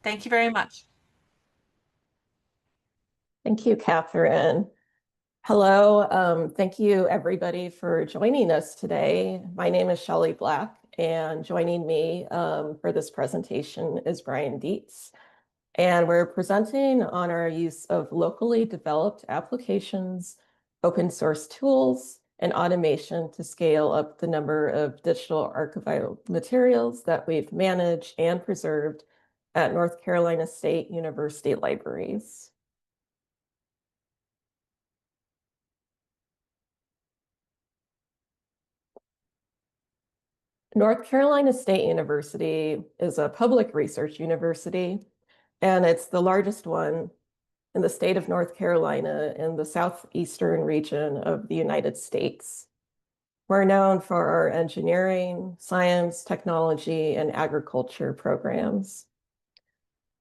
Thank you very much. Thank you, Catherine. Hello. Thank you, everybody, for joining us today. My name is Shelly Black, and joining me for this presentation is Brian Dietz. And we're presenting on our use of locally developed applications, open source tools, and automation to scale up the number of digital archival materials that we've managed and preserved at North Carolina State University libraries. North Carolina State University is a public research university, and it's the largest one in the state of North Carolina in the southeastern region of the United States. We're known for our engineering, science, technology, and agriculture programs.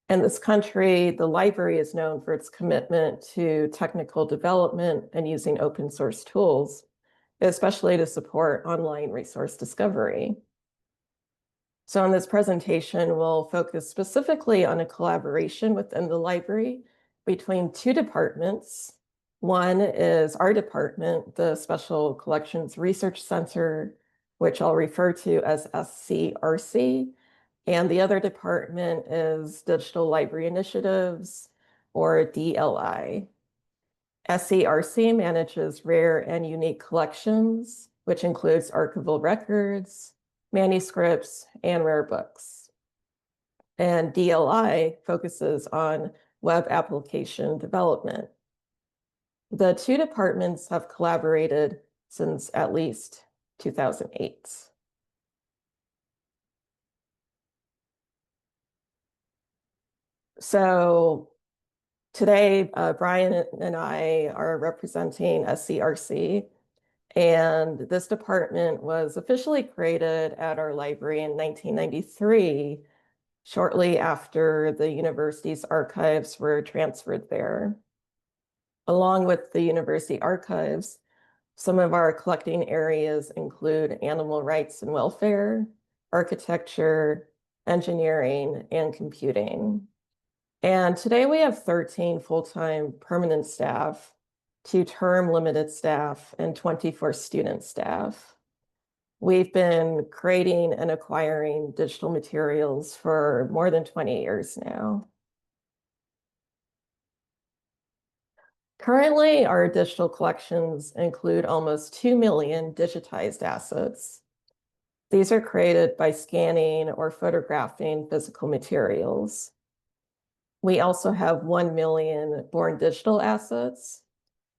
In this country, the library is known for its commitment to technical development and using open source tools, especially to support online resource discovery. So in this presentation, we'll focus specifically on a collaboration within the library between two departments. One is our department, the Special Collections Research Center, which I'll refer to as SCRC, and the other department is Digital Library Initiatives, or DLI. SCRC manages rare and unique collections, which includes archival records, manuscripts, and rare books. And DLI focuses on web application development. The two departments have collaborated since at least 2008. So today, Brian and I are representing SCRC. And this department was officially created at our library in 1993, shortly after the university's archives were transferred there. Along with the university archives, some of our collecting areas include animal rights and welfare, architecture, engineering, and computing. And today we have 13 full-time permanent staff, 2 term limited staff, and 24 student staff. We've been creating and acquiring digital materials for more than 20 years now. Currently, our digital collections include almost 2 million digitized assets. These are created by scanning or photographing physical materials. We also have 1 million born digital assets,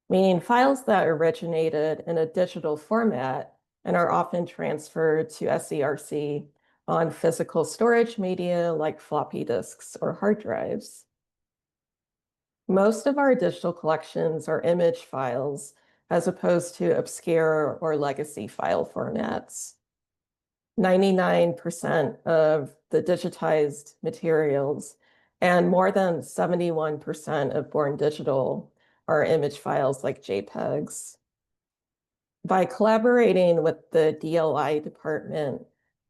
meaning files that originated in a digital format and are often transferred to SCRC on physical storage media like floppy disks or hard drives. Most of our digital collections are image files as opposed to obscure or legacy file formats. 99% of the digitized materials and more than 71% of born digital are image files like JPEGs. By collaborating with the DLI department,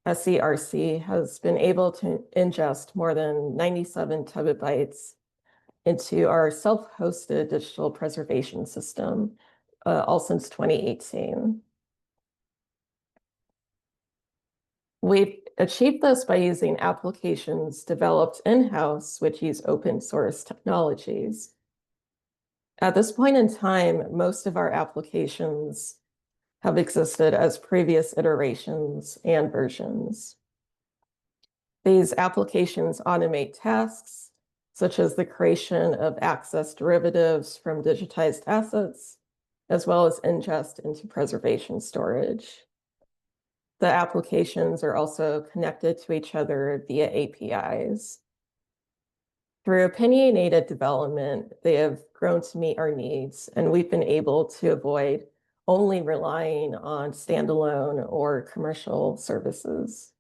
SCRC has been able to ingest more than 97 terabytes into our self-hosted digital preservation system, all since 2018. We've achieved this by using applications developed in-house, which use open source technologies. At this point in time, most of our applications have existed as previous iterations and versions. These applications automate tasks, such as the creation of access derivatives from digitized assets, as well as ingest into preservation storage. The applications are also connected to each other via APIs. Through opinionated development, they have grown to meet our needs, and we've been able to avoid only relying on standalone or commercial services.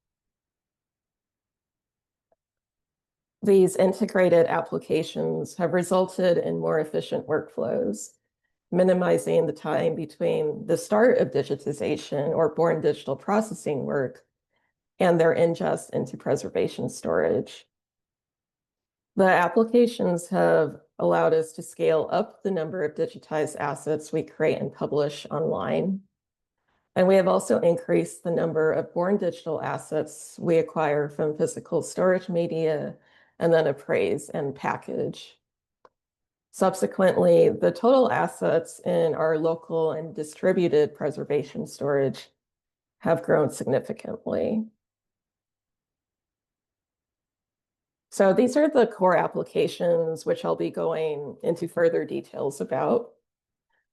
These integrated applications have resulted in more efficient workflows, minimizing the time between the start of digitization or born digital processing work and their ingest into preservation storage. The applications have allowed us to scale up the number of digitized assets we create and publish online. And we have also increased the number of born digital assets we acquire from physical storage media and then appraise and package. Subsequently, the total assets in our local and distributed preservation storage have grown significantly. So these are the core applications, which I'll be going into further details about.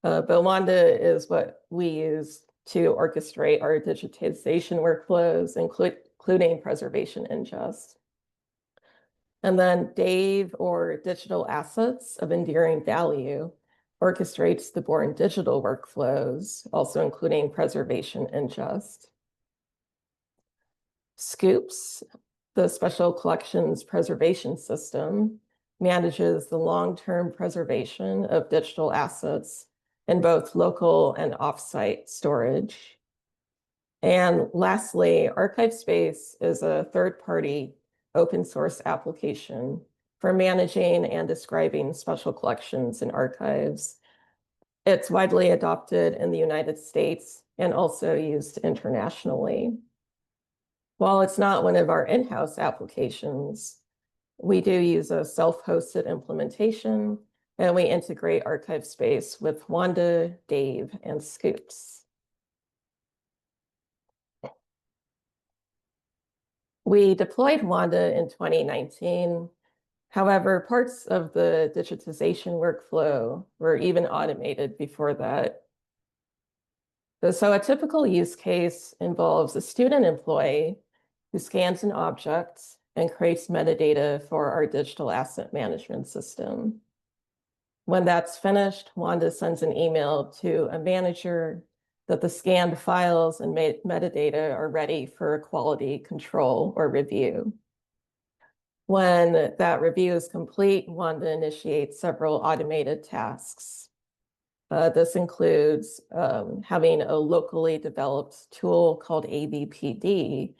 But Wanda is what we use to orchestrate our digitization workflows, including preservation ingest. And then Dave, or digital assets of enduring value, orchestrates the born digital workflows, also including preservation ingest. Scoops, the Special Collections Preservation System, manages the long-term preservation of digital assets in both local and offsite storage. And lastly, ArchiveSpace is a third-party open source application for managing and describing special collections and archives. It's widely adopted in the United States and also used internationally. While it's not one of our in-house applications, we do use a self-hosted implementation, and we integrate ArchiveSpace with Wanda, Dave, and Scoops. We deployed Wanda in 2019. However, parts of the digitization workflow were even automated before that. So a typical use case involves a student employee who scans an object and creates metadata for our digital asset management system. When that's finished, Wanda sends an email to a manager that the scanned files and metadata are ready for quality control or review. When that review is complete, Wanda initiates several automated tasks. This includes having a locally developed tool called ABPD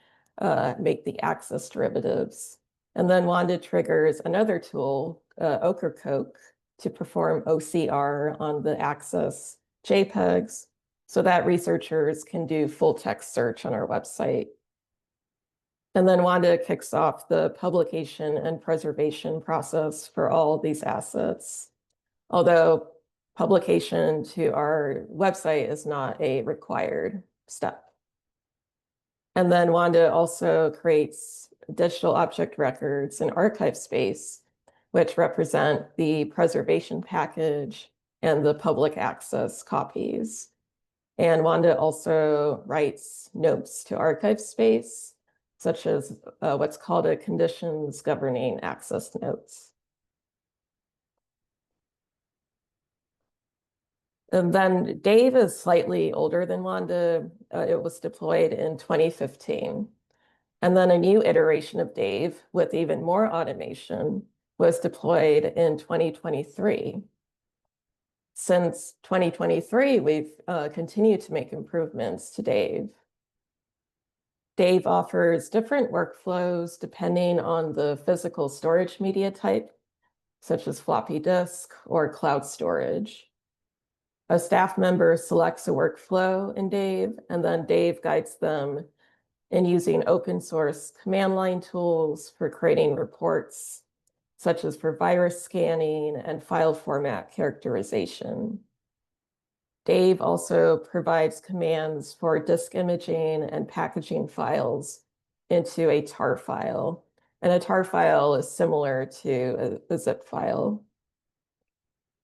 make the access derivatives. And then Wanda triggers another tool, Ocracoke, to perform OCR on the access JPEGs so that researchers can do full text search on our website. And then Wanda kicks off the publication and preservation process for all these assets, although publication to our website is not a required step. And then Wanda also creates digital object records in ArchiveSpace, which represent the preservation package and the public access copies. And Wanda also writes notes to ArchiveSpace, such as what's called a conditions governing access notes. And then Dave is slightly older than Wanda. It was deployed in 2015. And then a new iteration of Dave with even more automation was deployed in 2023. Since 2023, we've continued to make improvements to Dave. Dave offers different workflows depending on the physical storage media type, such as floppy disk or cloud storage. A staff member selects a workflow in Dave, and then Dave guides them in using open source command line tools for creating reports, such as for virus scanning and file format characterization. Dave also provides commands for disk imaging and packaging files into a tar file. And a tar file is similar to a zip file.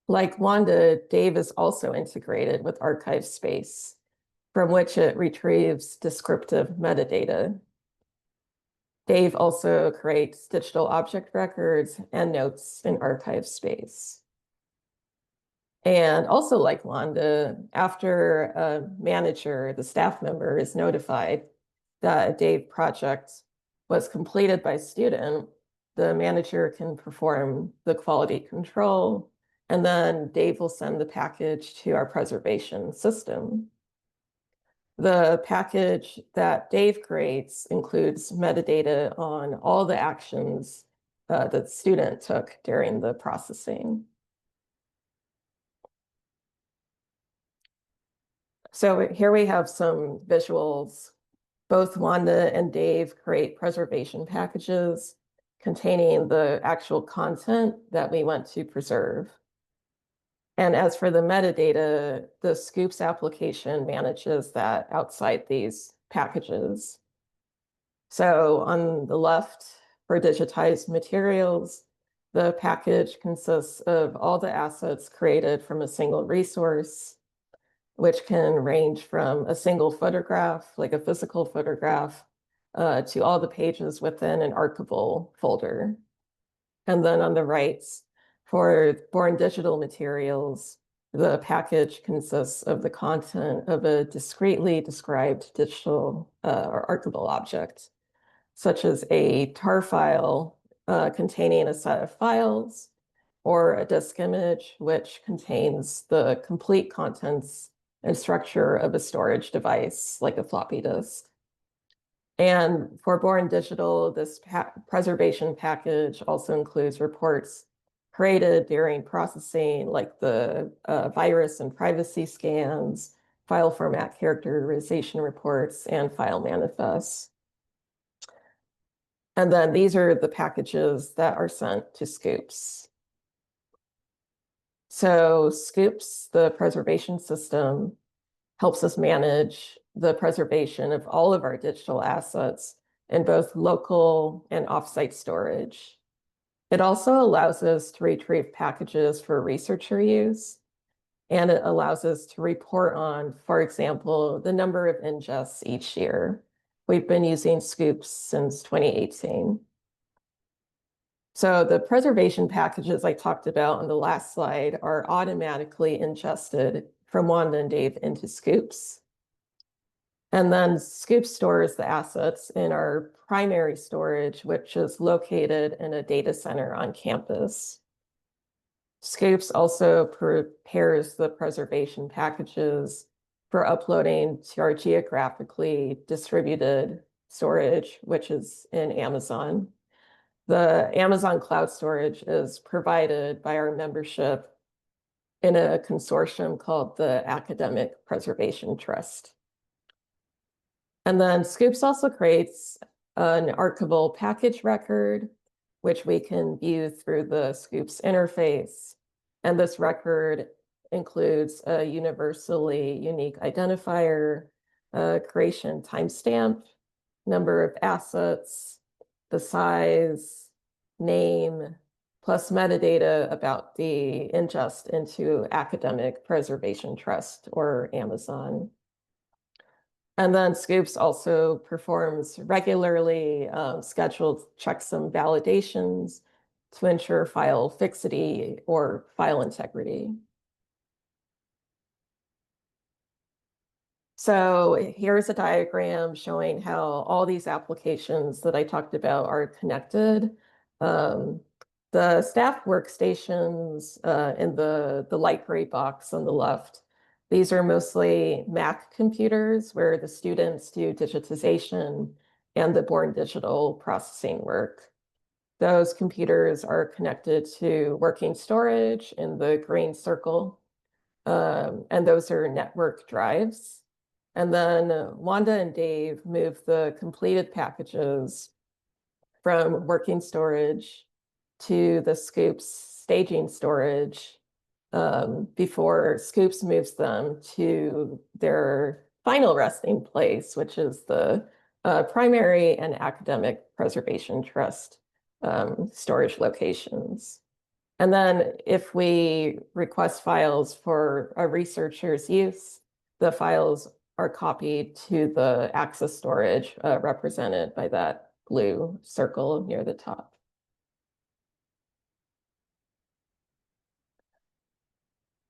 Like Wanda, Dave is also integrated with ArchiveSpace, from which it retrieves descriptive metadata. Dave also creates digital object records and notes in ArchiveSpace. And also like Wanda, after a manager, the staff member, is notified that a Dave project was completed by a student, the manager can perform the quality control, and then Dave will send the package to our preservation system. The package that Dave creates includes metadata on all the actions the student took during the processing. So here we have some visuals. Both Wanda and Dave create preservation packages containing the actual content that we want to preserve. And as for the metadata, the Scoops application manages that outside these packages. So on the left, for digitized materials, the package consists of all the assets created from a single resource, which can range from a single photograph, like a physical photograph, to all the pages within an archival folder. And then on the right, for Born Digital materials, the package consists of the content of a discretely described digital or archival object, such as a tar file containing a set of files, or a disk image, which contains the complete contents and structure of a storage device, like a floppy disk. And for Born Digital, this preservation package also includes reports created during processing, like the virus and privacy scans, file format characterization reports, and file manifests. And then these are the packages that are sent to Scoops. So Scoops, the preservation system, helps us manage the preservation of all of our digital assets in both local and offsite storage. It also allows us to retrieve packages for researcher use, and it allows us to report on, for example, the number of ingests each year. We've been using Scoops since 2018. So the preservation packages I talked about on the last slide are automatically ingested from Wanda and Dave into Scoops. And then Scoops stores the assets in our primary storage, which is located in a data center on campus. Scoops also prepares the preservation packages for uploading to our geographically distributed storage, which is in Amazon. The Amazon Cloud Storage is provided by our membership in a consortium called the Academic Preservation Trust. And then Scoops also creates an archival package record, which we can view through the Scoops interface. And this record includes a universally unique identifier, a creation timestamp, number of assets, the size, name, plus metadata about the ingest into Academic Preservation Trust or Amazon. And then Scoops also performs regularly scheduled checksum validations to ensure file fixity or file integrity. So here's a diagram showing how all these applications that I talked about are connected. The staff workstations in the light gray box on the left, these are mostly Mac computers where the students do digitization and the Born Digital processing work. Those computers are connected to working storage in the green circle, and those are network drives. And then Wanda and Dave move the completed packages from working storage to the Scoops staging storage before Scoops moves them to their final resting place, which is the primary and academic preservation trust storage locations. And then if we request files for a researcher's use, the files are copied to the access storage represented by that blue circle near the top.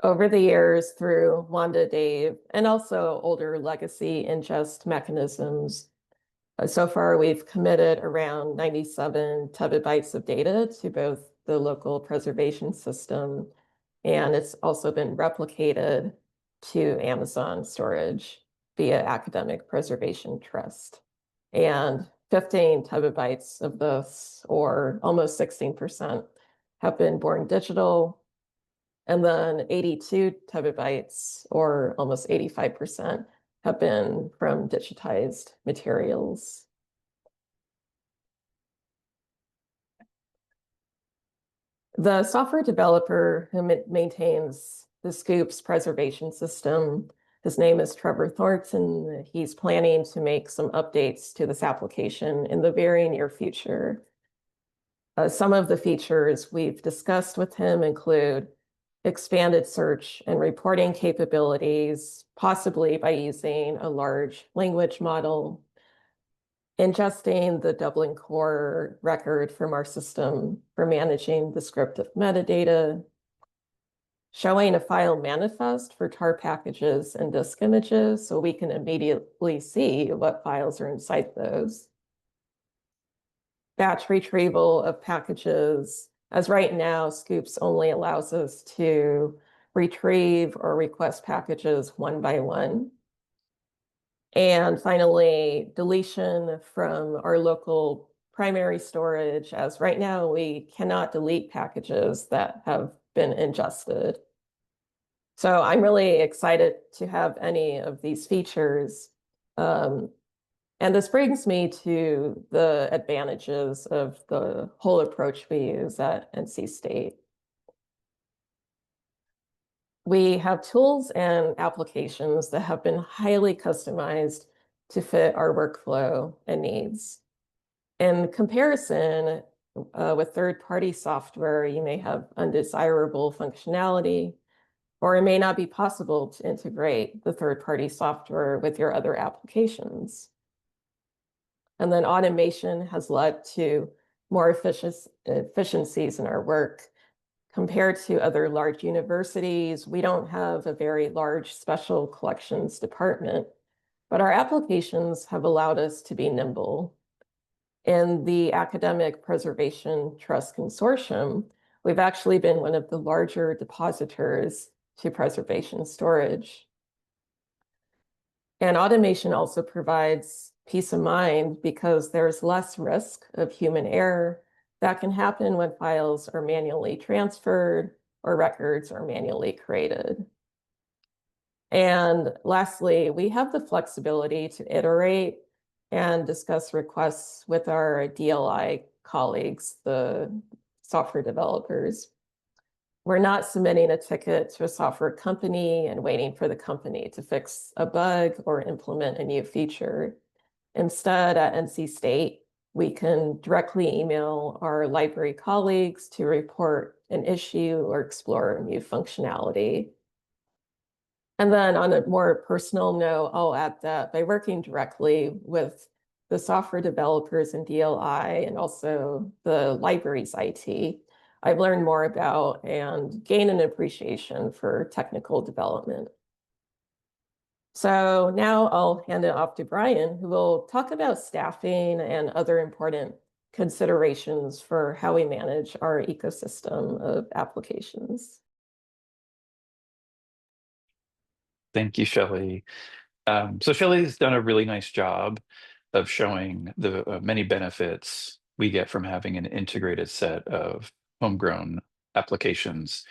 Over the years, through Wanda, Dave, and also older legacy ingest mechanisms, so far we've committed around 97 terabytes of data to both the local preservation system, and it's also been replicated to Amazon storage via Academic Preservation Trust. And 15 petabytes of this, or almost 16%, have been born digital. And then 82 petabytes, or almost 85%, have been from digitized materials. The software developer who maintains the Scoops preservation system, his name is Trevor Thornton. He's planning to make some updates to this application in the very near future. Some of the features we've discussed with him include expanded search and reporting capabilities, possibly by using a large language model, ingesting the Dublin core record from our system for managing descriptive metadata, showing a file manifest for tar packages and disk images so we can immediately see what files are inside those, batch retrieval of packages, as right now, Scoops only allows us to retrieve or request packages one by one. And finally, deletion from our local primary storage, as right now we cannot delete packages that have been ingested. So I'm really excited to have any of these features. And this brings me to the advantages of the whole approach we use at NC State. We have tools and applications that have been highly customized to fit our workflow and needs. In comparison, with third-party software, you may have undesirable functionality, or it may not be possible to integrate the third-party software with your other applications. And then automation has led to more efficiencies in our work. Compared to other large universities, we don't have a very large special collections department, but our applications have allowed us to be nimble. In the Academic Preservation Trust Consortium, we've actually been one of the larger depositors to preservation storage. And automation also provides peace of mind because there's less risk of human error that can happen when files are manually transferred or records are manually created. And lastly, we have the flexibility to iterate and discuss requests with our DLI colleagues, the software developers. We're not submitting a ticket to a software company and waiting for the company to fix a bug or implement a new feature. Instead, at NC State, we can directly email our library colleagues to report an issue or explore a new functionality. And then on a more personal note, I'll add that by working directly with the software developers in DLI and also the library's IT, I've learned more about and gained an appreciation for technical development. So now I'll hand it off to Brian, who will talk about staffing and other important considerations for how we manage our ecosystem of applications. Thank you, Shelly. So Shelly's done a really nice job of showing the many benefits we get from having an integrated set of homegrown applications.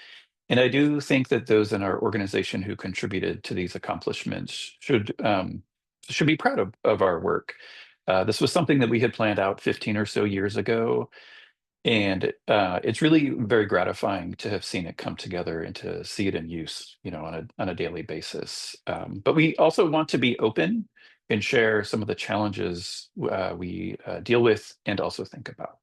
And I do think that those in our organization who contributed to these accomplishments should be proud of our work. This was something that we had planned out 15 or so years ago. And it's really very gratifying to have seen it come together and to see it in use, on a daily basis. But we also want to be open and share some of the challenges we deal with and also think about.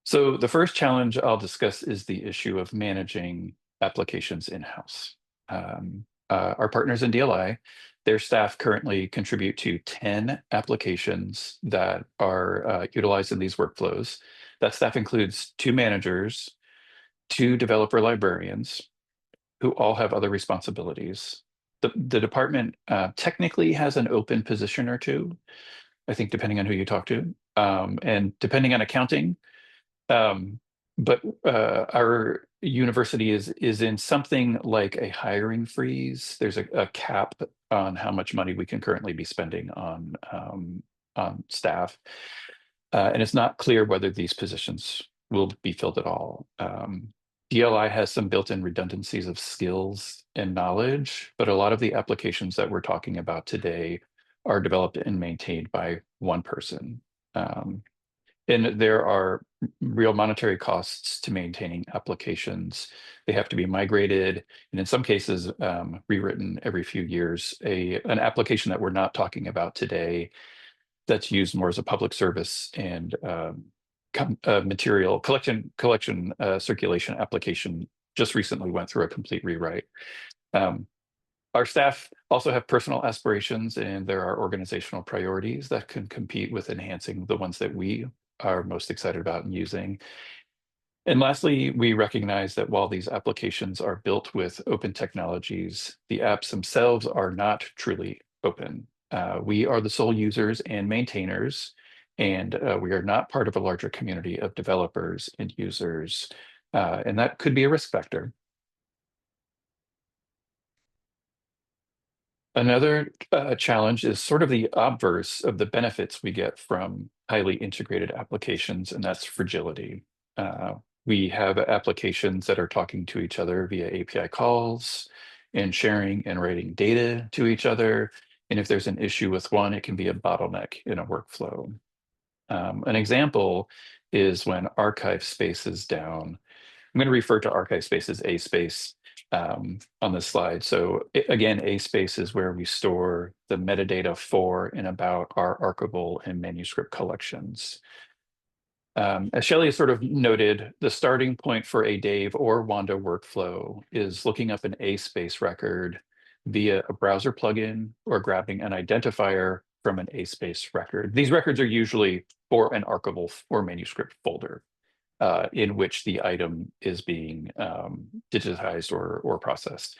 So the first challenge I'll discuss is the issue of managing applications in-house. Our partners in DLI, their staff currently contribute to 10 applications that are utilized in these workflows. That staff includes 2 managers, 2 developer librarians, who all have other responsibilities. The department technically has an open position or 2, I think, depending on who you talk to. And depending on accounting, but our university is in something like a hiring freeze. There's a cap on how much money we can currently be spending on staff, and it's not clear whether these positions will be filled at all. DLI has some built-in redundancies of skills and knowledge, but a lot of the applications that we're talking about today are developed and maintained by one person. And there are real monetary costs to maintaining applications. They have to be migrated, and in some cases, rewritten every few years. An application that we're not talking about today that's used more as a public service and material collection circulation application just recently went through a complete rewrite. Um, our staff also have personal aspirations, and there are organizational priorities that can compete with enhancing the ones that we are most excited about and using. And lastly, we recognize that while these applications are built with open technologies, the apps themselves are not truly open. We are the sole users and maintainers, and we are not part of a larger community of developers and users. And that could be a risk factor. Another challenge is sort of the obverse of the benefits we get from highly integrated applications, and that's fragility. We have applications that are talking to each other via API calls and sharing and writing data to each other. And if there's an issue with one, it can be a bottleneck in a workflow. An example is when archive space is down. I'm going to refer to archive space as A space on this slide. So again, A space is where we store the metadata for and about our archival and manuscript collections. As Shelly has sort of noted, the starting point for a Dave or Wanda workflow is looking up an A space record via a browser plugin or grabbing an identifier from an A space record. These records are usually for an archival or manuscript folder in which the item is being digitized or processed.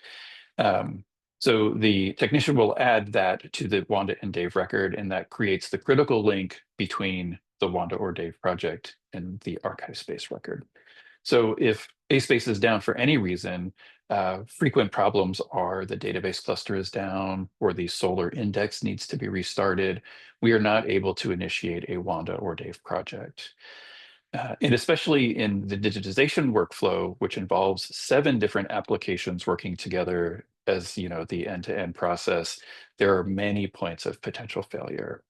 So the technician will add that to the Wanda and Dave record, and that creates the critical link between the Wanda or Dave project and the archive space record. So if A space is down for any reason, frequent problems are the database cluster is down or the Solr index needs to be restarted. We are not able to initiate a Wanda or Dave project. And especially in the digitization workflow, which involves 7 different applications working together as the end-to-end process, there are many points of potential failure.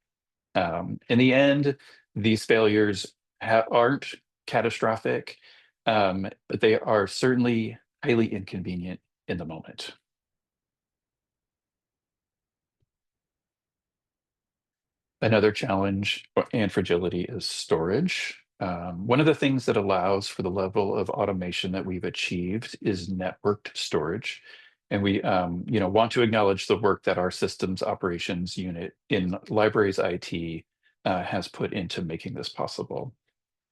In the end, these failures aren't catastrophic, but they are certainly highly inconvenient in the moment. Another challenge and fragility is storage. One of the things that allows for the level of automation that we've achieved is networked storage. And we want to acknowledge the work that our systems operations unit in libraries IT has put into making this possible.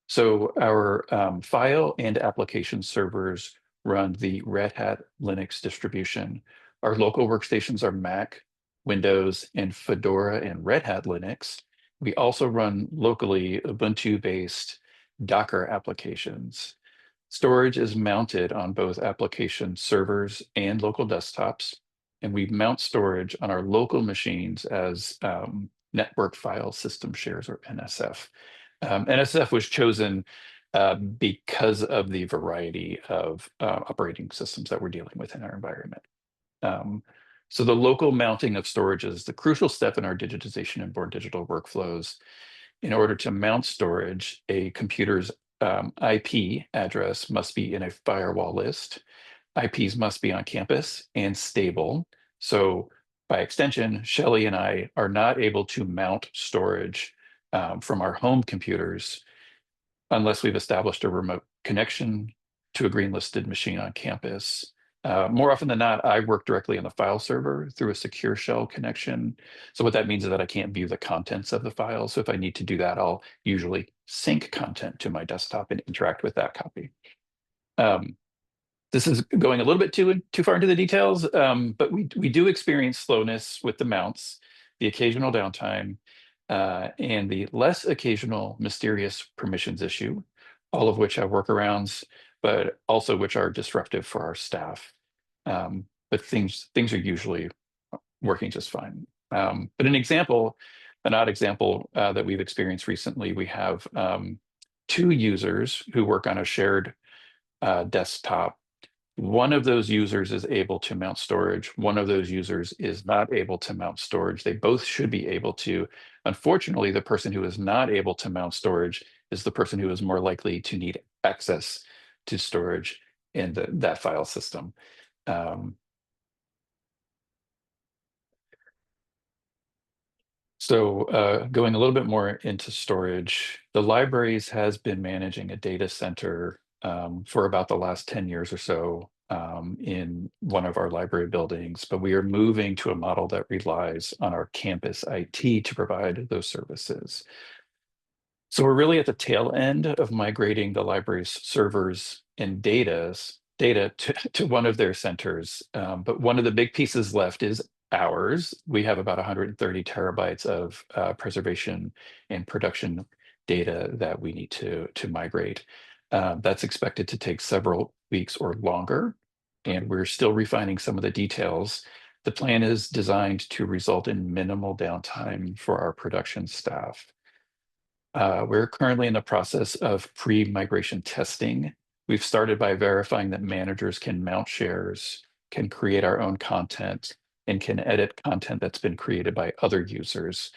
So our file and application servers run the Red Hat Linux distribution. Our local workstations are Mac, Windows, and Fedora and Red Hat Linux. We also run locally Ubuntu-based Docker applications. Storage is mounted on both application servers and local desktops, and we mount storage on our local machines as network file system shares, or NSF. NSF was chosen because of the variety of operating systems that we're dealing with in our environment. So the local mounting of storage is the crucial step in our digitization and born digital workflows. In order to mount storage, a computer's IP address must be in a firewall list. IPs must be on campus and stable. So by extension, Shelly and I are not able to mount storage from our home computers unless we've established a remote connection to a green listed machine on campus. More often than not, I work directly on the file server through a secure shell connection. So what that means is that I can't view the contents of the file. So if I need to do that, I'll usually sync content to my desktop and interact with that copy. This is going a little bit too far into the details, but we do experience slowness with the mounts, the occasional downtime, and the less occasional mysterious permissions issue. all of which have workarounds, but also which are disruptive for our staff. But things are usually working just fine. But an odd example that we've experienced recently, we have two users who work on a shared desktop. One of those users is able to mount storage. One of those users is not able to mount storage. They both should be able to. Unfortunately, the person who is not able to mount storage is the person who is more likely to need access to storage in that file system. So going a little bit more into storage, the libraries has been managing a data center for about the last 10 years or so in one of our library buildings, but we are moving to a model that relies on our campus IT to provide those services. So we're really at the tail end of migrating the library's servers and data to one of their centers. But one of the big pieces left is ours. We have about 130 terabytes of preservation and production data that we need to migrate. That's expected to take several weeks or longer, and we're still refining some of the details. The plan is designed to result in minimal downtime for our production staff. We're currently in the process of pre-migration testing. We've started by verifying that managers can mount shares, can create our own content, and can edit content that's been created by other users.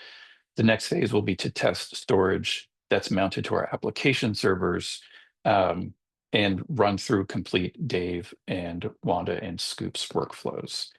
The next phase will be to test storage that's mounted to our application servers and run through complete Dave and Wanda and Scoop's workflows.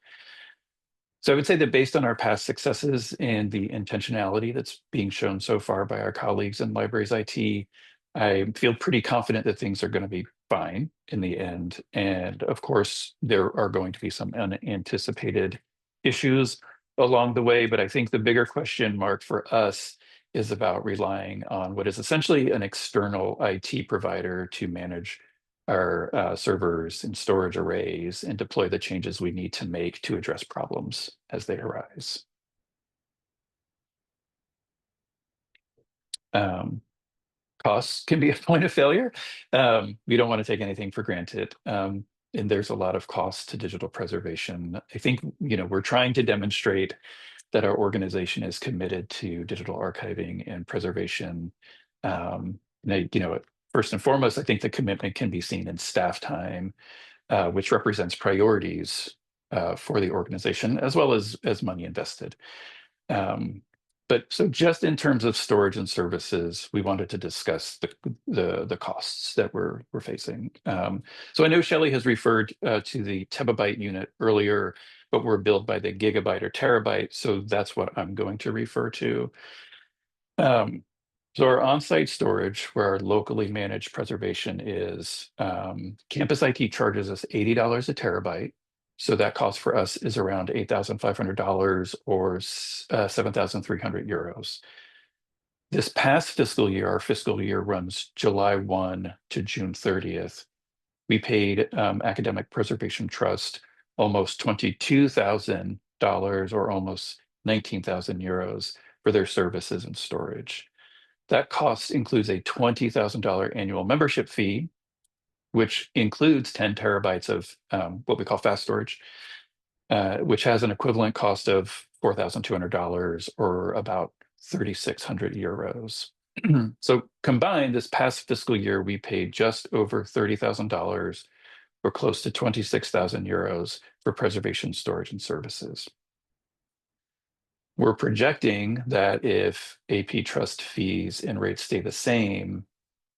So I would say that based on our past successes and the intentionality that's being shown so far by our colleagues in Libraries IT, I feel pretty confident that things are going to be fine in the end. And of course, there are going to be some unanticipated issues along the way, but I think the bigger question mark for us is about relying on what is essentially an external IT provider to manage our servers and storage arrays and deploy the changes we need to make to address problems as they arise. Costs can be a point of failure. We don't want to take anything for granted. And there's a lot of costs to digital preservation. I think, we're trying to demonstrate that our organization is committed to digital archiving and preservation. First and foremost, I think the commitment can be seen in staff time, which represents priorities for the organization as well as money invested. But so just in terms of storage and services, we wanted to discuss the costs that we're facing. So I know Shelly has referred to the terabyte unit earlier, but we're billed by the gigabyte or terabyte, so that's what I'm going to refer to. So our on-site storage, where our locally managed preservation is, Campus IT charges us $80 a terabyte. So that cost for us is around $8,500 or 7,300 euros. This past fiscal year, our fiscal year runs July 1 to June 30th. We paid Academic Preservation Trust almost $22,000 or almost 19,000 euros for their services and storage. That cost includes a $20,000 annual membership fee, which includes 10 terabytes of what we call fast storage, which has an equivalent cost of $4,200 or about 3,600 euros. So combined, this past fiscal year, we paid just over $30,000 or close to 26,000 euros for preservation, storage, and services. We're projecting that if AP Trust fees and rates stay the same,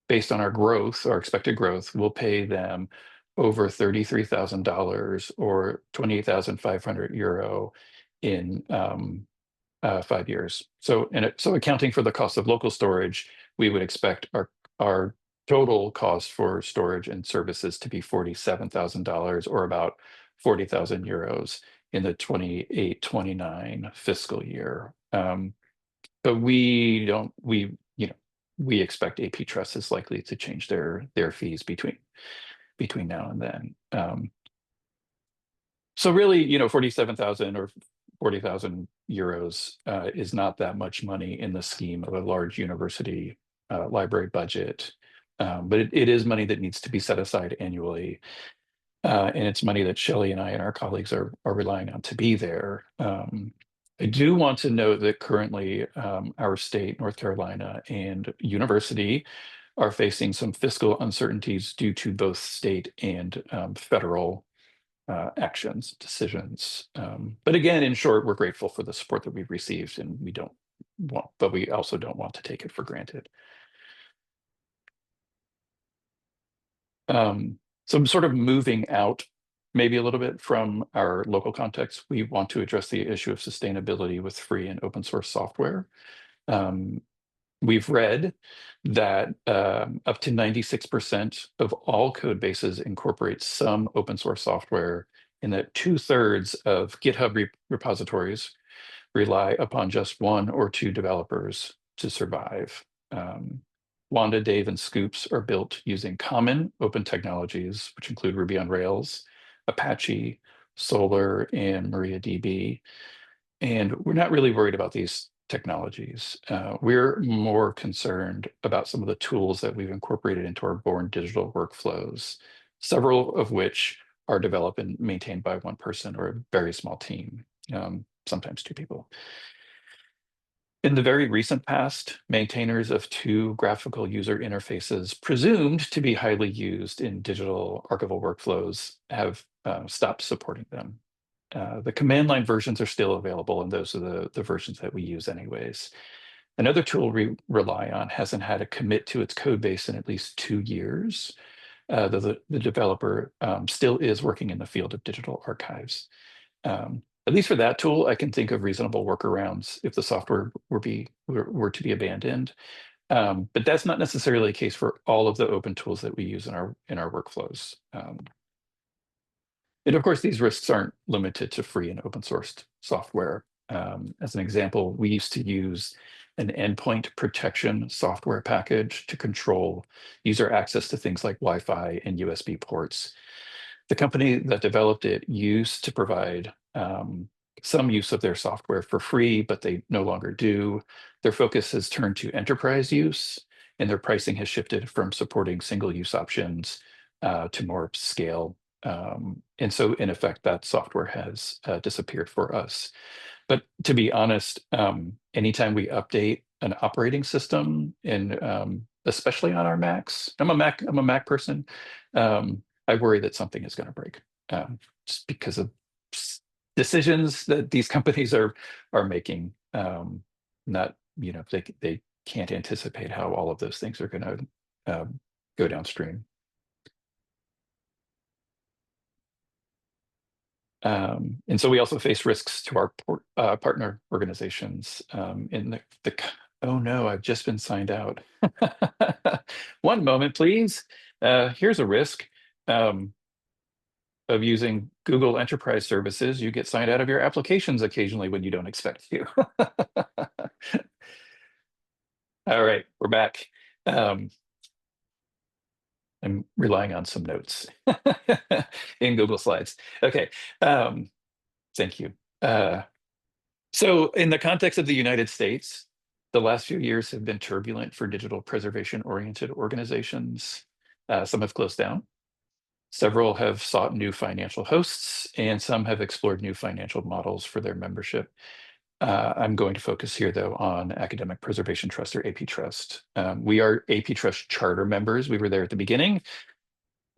based on our growth, our expected growth, we'll pay them over $33,000 or 28,500 euro in 5 years. So accounting for the cost of local storage, we would expect our total cost for storage and services to be $47,000 or about 40,000 euros in the 28-29 fiscal year. But we expect AP Trust is likely to change their fees between now and then. So really, 47,000 or 40,000 euros is not that much money in the scheme of a large university library budget. But it is money that needs to be set aside annually. And it's money that Shelly and I and our colleagues are relying on to be there. I do want to note that currently our state, North Carolina, and university are facing some fiscal uncertainties due to both state and federal actions, decisions. But again, in short, we're grateful for the support that we've received, and but we also don't want to take it for granted. So I'm sort of moving out maybe a little bit from our local context. We want to address the issue of sustainability with free and open source software. Um, we've read that up to 96% of all code bases incorporate some open source software, and that 2/3 of GitHub repositories rely upon just one or two developers to survive. Wanda, Dave, and Scoops are built using common open technologies, which include Ruby on Rails, Apache, Solr, and MariaDB. And we're not really worried about these technologies. We're more concerned about some of the tools that we've incorporated into our born digital workflows, several of which are developed and maintained by one person or a very small team, sometimes two people. In the very recent past, maintainers of two graphical user interfaces presumed to be highly used in digital archival workflows have stopped supporting them. The command line versions are still available, and those are the versions that we use anyways. Another tool we rely on hasn't had a commit to its code base in at least 2 years, though the developer still is working in the field of digital archives. At least for that tool, I can think of reasonable workarounds if the software were to be abandoned. But that's not necessarily the case for all of the open tools that we use in our workflows. And of course, these risks aren't limited to free and open sourced software. As an example, we used to use an endpoint protection software package to control user access to things like Wi-Fi and USB ports. The company that developed it used to provide some use of their software for free, but they no longer do. Their focus has turned to enterprise use, and their pricing has shifted from supporting single-use options to more scale. And so, in effect, that software has disappeared for us. But to be honest, anytime we update an operating system, and especially on our Macs, I'm a Mac person. I worry that something is going to break, just because of decisions that these companies are making. Not, they can't anticipate how all of those things are going to go downstream. And so we also face risks to our partner organizations in oh no, I've just been signed out. One moment, please. Here's a risk of using Google Enterprise Services. You get signed out of your applications occasionally when you don't expect to. All right, we're back. I'm relying on some notes in Google Slides. Okay, thank you. So in the context of the United States, the last few years have been turbulent for digital preservation-oriented organizations. Some have closed down. Several have sought new financial hosts, and some have explored new financial models for their membership. I'm going to focus here, though, on Academic Preservation Trust, or AP Trust. We are AP Trust charter members. We were there at the beginning.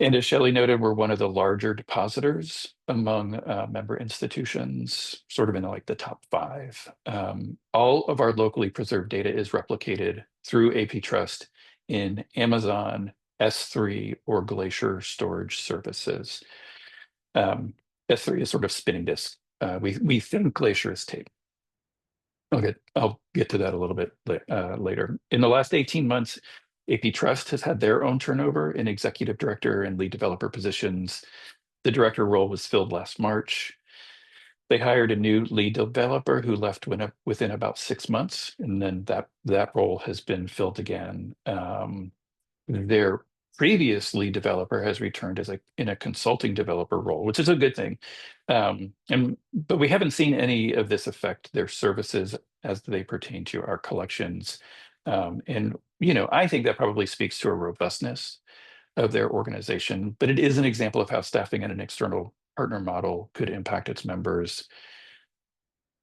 And as Shelly noted, we're one of the larger depositors among member institutions, sort of in like the top 5. All of our locally preserved data is replicated through AP Trust in Amazon, S3, or Glacier storage services. S3 is sort of spinning disk. We think Glacier is tape. I'll get to that a little bit later. In the last 18 months, AP Trust has had their own turnover in executive director and lead developer positions. The director role was filled last March. They hired a new lead developer who left within about 6 months, and then that role has been filled again. Their previous lead developer has returned in a consulting developer role, which is a good thing. But we haven't seen any of this affect their services as they pertain to our collections And, you know, I think that probably speaks to a robustness of their organization, but it is an example of how staffing in an external partner model could impact its members.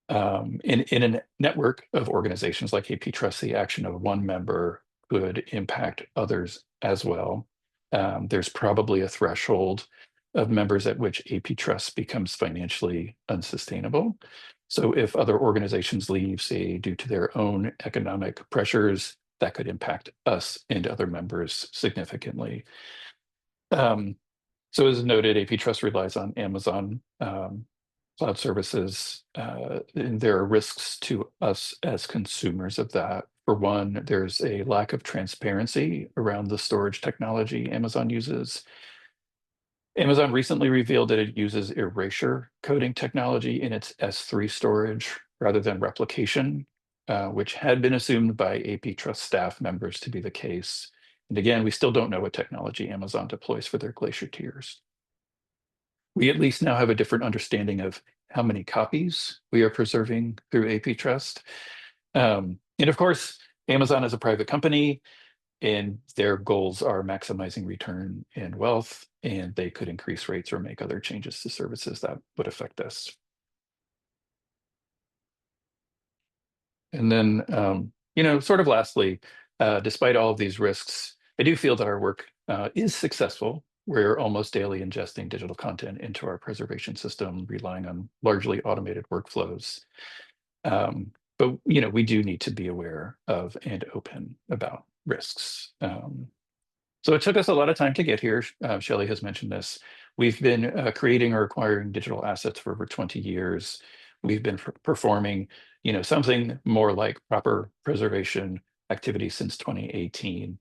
In a network of organizations like AP Trust, the action of one member could impact others as well. There's probably a threshold of members at which AP Trust becomes financially unsustainable. So if other organizations leave, say, due to their own economic pressures, that could impact us and other members significantly. Um, so as noted, AP Trust relies on Amazon cloud services, and there are risks to us as consumers of that. For one, there's a lack of transparency around the storage technology Amazon uses. Amazon recently revealed that it uses erasure coding technology in its S3 storage rather than replication, which had been assumed by AP Trust staff members to be the case. And again, we still don't know what technology Amazon deploys for their Glacier tiers. We at least now have a different understanding of how many copies we are preserving through AP Trust. And of course, Amazon is a private company and their goals are maximizing return and wealth, and they could increase rates or make other changes to services that would affect us. And then, you know, sort of lastly, despite all of these risks, I do feel that our work is successful. We're almost daily ingesting digital content into our preservation system, relying on largely automated workflows. But you know, we do need to be aware of and open about risks. So it took us a lot of time to get here. Shelly has mentioned this. We've been creating or acquiring digital assets for over 20 years. We've been performing, you know, something more like proper preservation activities since 2018.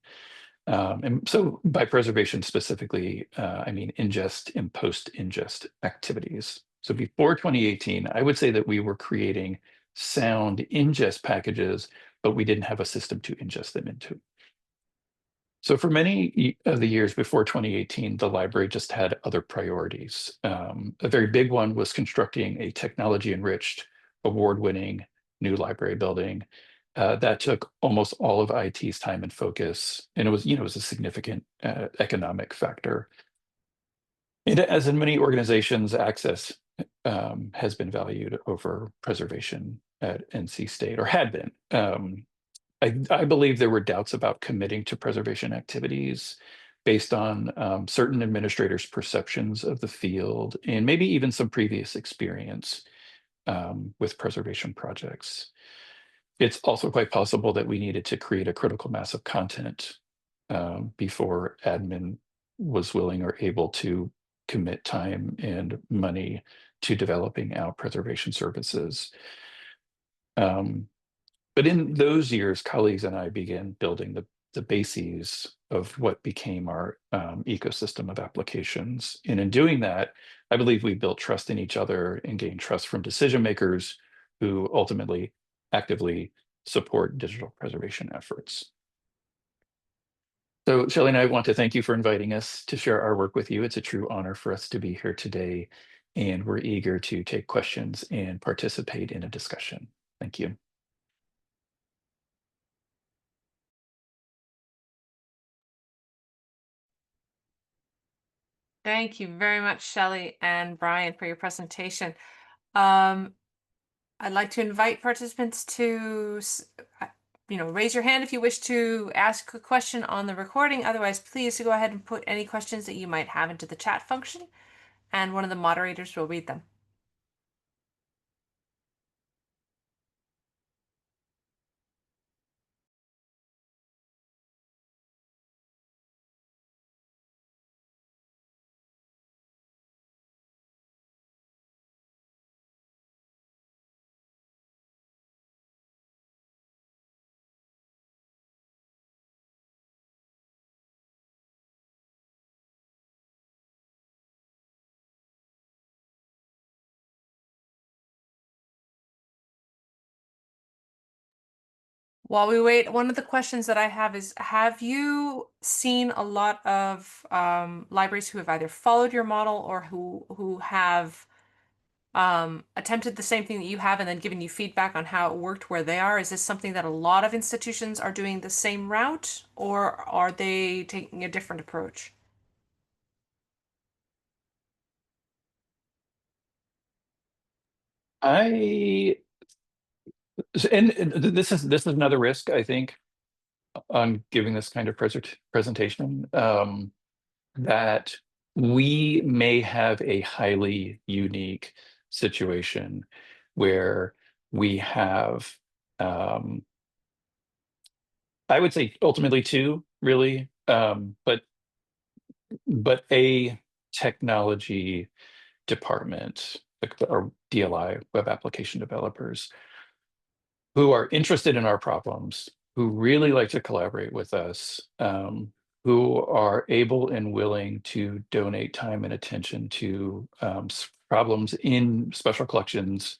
And so by preservation specifically, I mean ingest and post-ingest activities. So before 2018, I would say that we were creating sound ingest packages, but we didn't have a system to ingest them into. So for many of the years before 2018, the library just had other priorities. A very big one was constructing a technology-enriched, award-winning new library building. That took almost all of IT's time and focus, and it was, you know, it was a significant economic factor. And as in many organizations, access has been valued over preservation at NC State, or had been. I believe there were doubts about committing to preservation activities based on certain administrators' perceptions of the field and maybe even some previous experience with preservation projects. It's also quite possible that we needed to create a critical mass of content before admin was willing or able to commit time and money to developing out preservation services. But in those years, colleagues and I began building the bases of what became our ecosystem of applications. And in doing that, I believe we built trust in each other and gained trust from decision makers who ultimately actively support digital preservation efforts. So Shelly and I want to thank you for inviting us to share our work with you. It's a true honor for us to be here today, and we're eager to take questions and participate in a discussion. Thank you. Thank you very much, Shelly and Brian, for your presentation. I'd like to invite participants to, raise your hand if you wish to ask a question on the recording. Otherwise, please go ahead and put any questions that you might have into the chat function, and one of the moderators will read them. While we wait, one of the questions that I have is, have you seen a lot of libraries who have either followed your model or who have attempted the same thing that you have and then given you feedback on how it worked where they are? Is this something that a lot of institutions are doing the same route, or are they taking a different approach? I and this is another risk, I think, on giving this kind of presentation, that we may have a highly unique situation where we have, um, I would say ultimately two, really, but a technology department, like or DLI, web application developers, who are interested in our problems, who really like to collaborate with us, who are able and willing to donate time and attention to problems in special collections.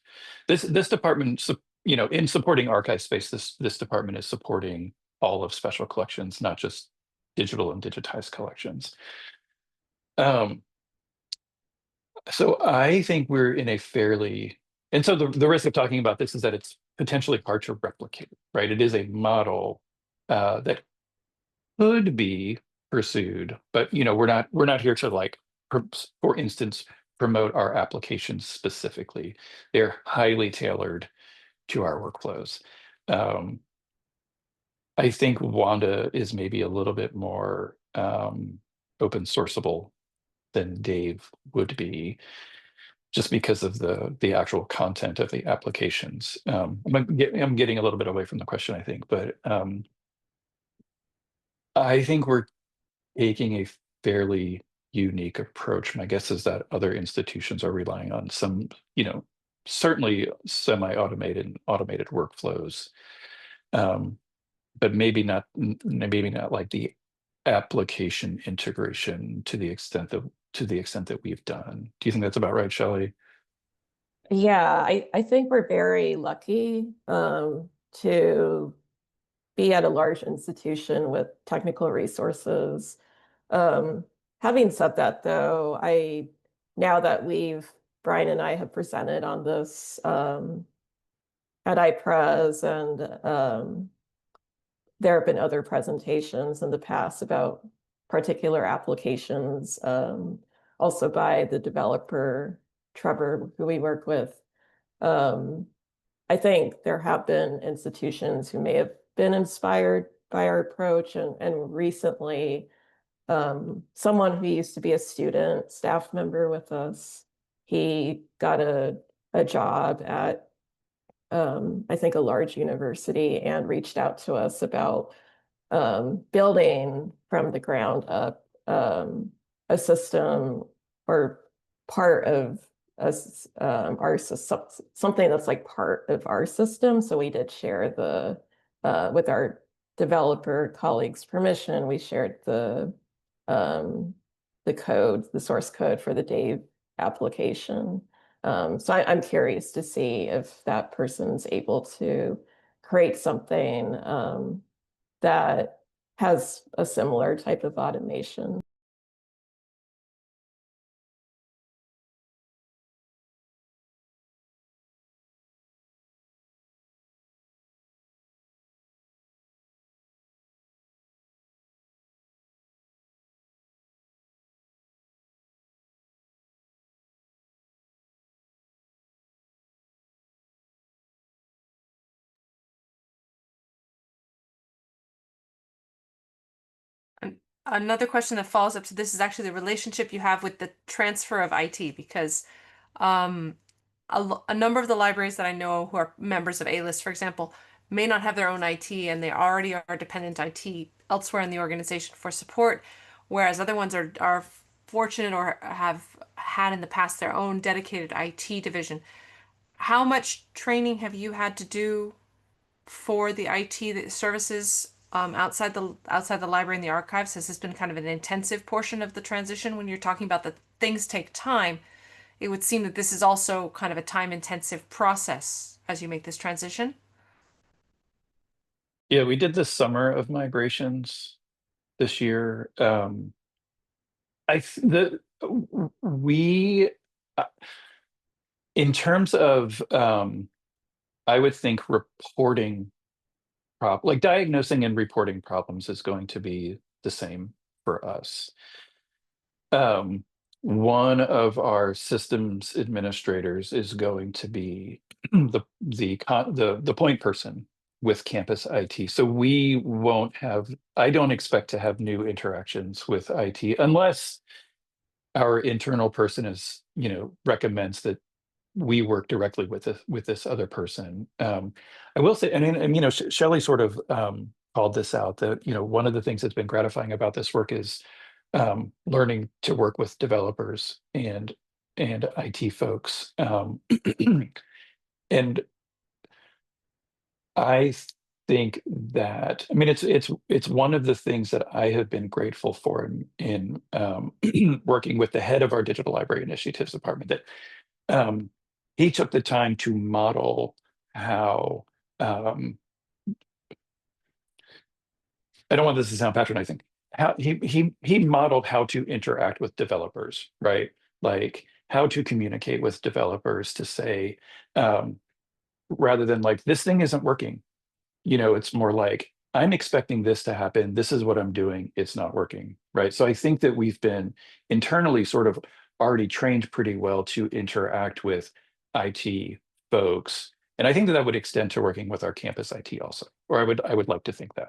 This department, in supporting archive space, this department is supporting all of special collections, not just digital and digitized collections. Um, so I think we're in a fairly, and so the risk of talking about this is that it's potentially hard to replicate, right? It is a model that could be pursued, but we're not here to like, for instance, promote our applications specifically. They're highly tailored to our workflows. Um, I think Wanda is maybe a little bit more open sourceable than Dave would be, just because of the actual content of the applications. I'm getting a little bit away from the question, I think, but I think we're taking a fairly unique approach. My guess is that other institutions are relying on some, certainly semi-automated, automated workflows, um, but maybe not like the application integration to the extent that we've done. Do you think that's about right, Shelley? Yeah, I think we're very lucky to be at a large institution with technical resources. Um, Having said that, though, now that Brian and I have presented on this at iPres, and there have been other presentations in the past about particular applications, also by the developer, Trevor, who we work with. Um, I think there have been institutions who may have been inspired by our approach, and recently, someone who used to be a student, staff member with us, he got a job at, I think, a large university, and reached out to us about building from the ground up a system, or part of something that's like part of our system. So we did share with our developer colleagues' permission, we shared um, the source code for the Dave application. So I'm curious to see if that person's able to create something that has a similar type of automation. Another question that follows up to this is actually the relationship you have with the transfer of IT, because um, a number of the libraries that I know who are members of A-List, for example, may not have their own IT, and they already are dependent IT elsewhere in the organization for support, whereas other ones are fortunate or have had in the past their own dedicated IT division. How much training have you had to do for the IT services outside the library and the archives? Has this been kind of an intensive portion of the transition? When you're talking about that things take time, it would seem that this is also kind of a time-intensive process as you make this transition. Yeah, we did this summer of migrations this year. I th- the we In terms of, I would think reporting like diagnosing and reporting problems is going to be the same for us. Um, one of our systems administrators is going to be the point person with campus IT. So we won't have, I don't expect to have new interactions with IT unless our internal person is, recommends that we work directly with this other person. I will say, and Shelley sort of called this out, that one of the things that's been gratifying about this work is learning to work with developers and IT folks. And I think that, I mean, it's one of the things that I have been grateful for in working with the head of our digital library initiatives department, that he took the time to model how, I don't want this to sound patronizing, how he modeled how to interact with developers, right? Like how to communicate with developers to say, um, rather than like, this thing isn't working, it's more like, I'm expecting this to happen. This is what I'm doing. It's not working, right? So I think that we've been internally sort of already trained pretty well to interact with IT folks. And I think that that would extend to working with our campus IT also, or I would like to think that.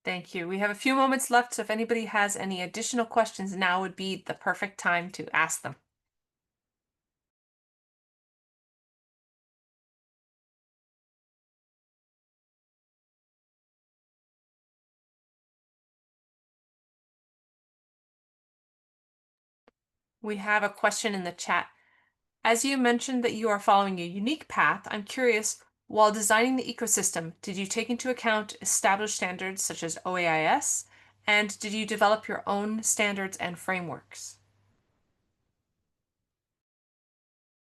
Thank you. We have a few moments left, so if anybody has any additional questions, now would be the perfect time to ask them. We have a question in the chat. As you mentioned that you are following a unique path, I'm curious, while designing the ecosystem, did you take into account established standards such as OAIS? And did you develop your own standards and frameworks?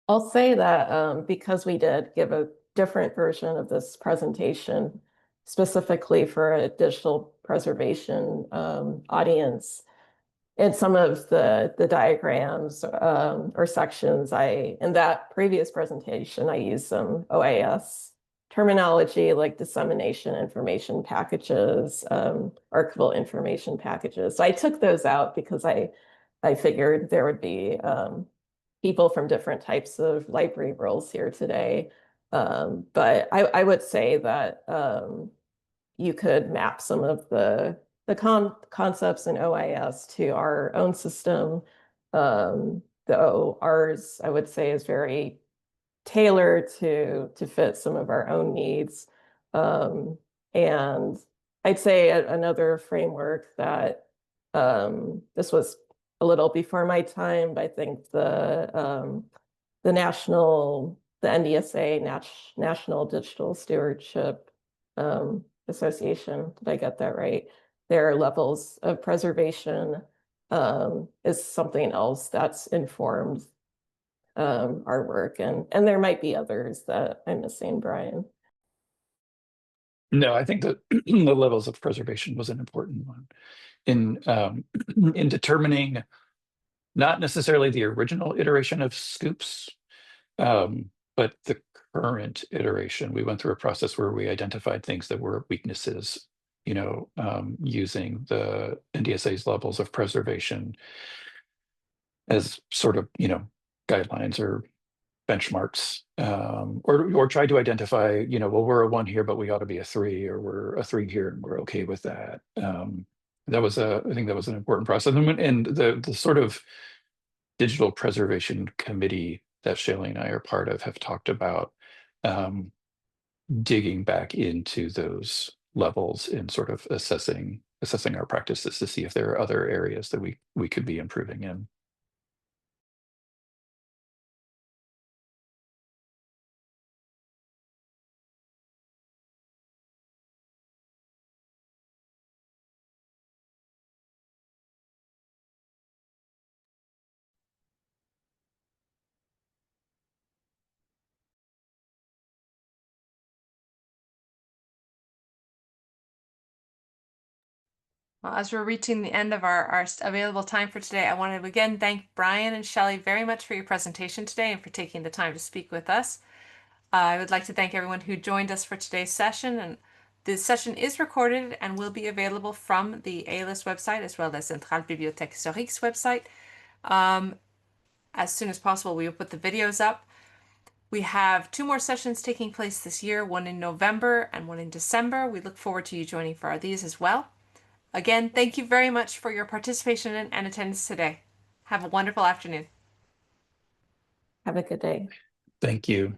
I'll say that because we did give a different version of this presentation specifically for a digital preservation audience, in some of the diagrams or sections, in that previous presentation, I used some OAS terminology like dissemination information packages, archival information packages. So I took those out because I figured there would be people from different types of library roles here today. But I would say that you could map some of the concepts in OIS to our own system. Though ours, I would say, is very tailored to fit some of our own needs. And I'd say another framework that this was a little before my time, but I think the NDSA, National Digital Stewardship Association, did I get that right? Their levels of preservation is something else that's informed our work, and there might be others that I'm missing, Brian. No, I think that the levels of preservation was an important one in in determining not necessarily the original iteration of Scoops, but the current iteration. We went through a process where we identified things that were weaknesses, using the NDSA's levels of preservation as sort of, guidelines or benchmarks, or try to identify, well, we're a 1 here, but we ought to be a 3, or we're a 3 here and we're okay with that. I think that was an important process. And the sort of digital preservation committee that Shelly and I are part of have talked about digging back into those levels and sort of assessing our practices to see if there are other areas that we could be improving in. Well, as we're reaching the end of our available time for today, I want to again thank Brian and Shelly very much for your presentation today and for taking the time to speak with us. I would like to thank everyone who joined us for today's session. And this session is recorded and will be available from the ALIS website as well as Centrale Bibliothèque Historique's website. As soon as possible, we will put the videos up. We have 2 more sessions taking place this year, one in November and one in December. We look forward to you joining for these as well. Again, thank you very much for your participation and attendance today. Have a wonderful afternoon. Have a good day. Thank you.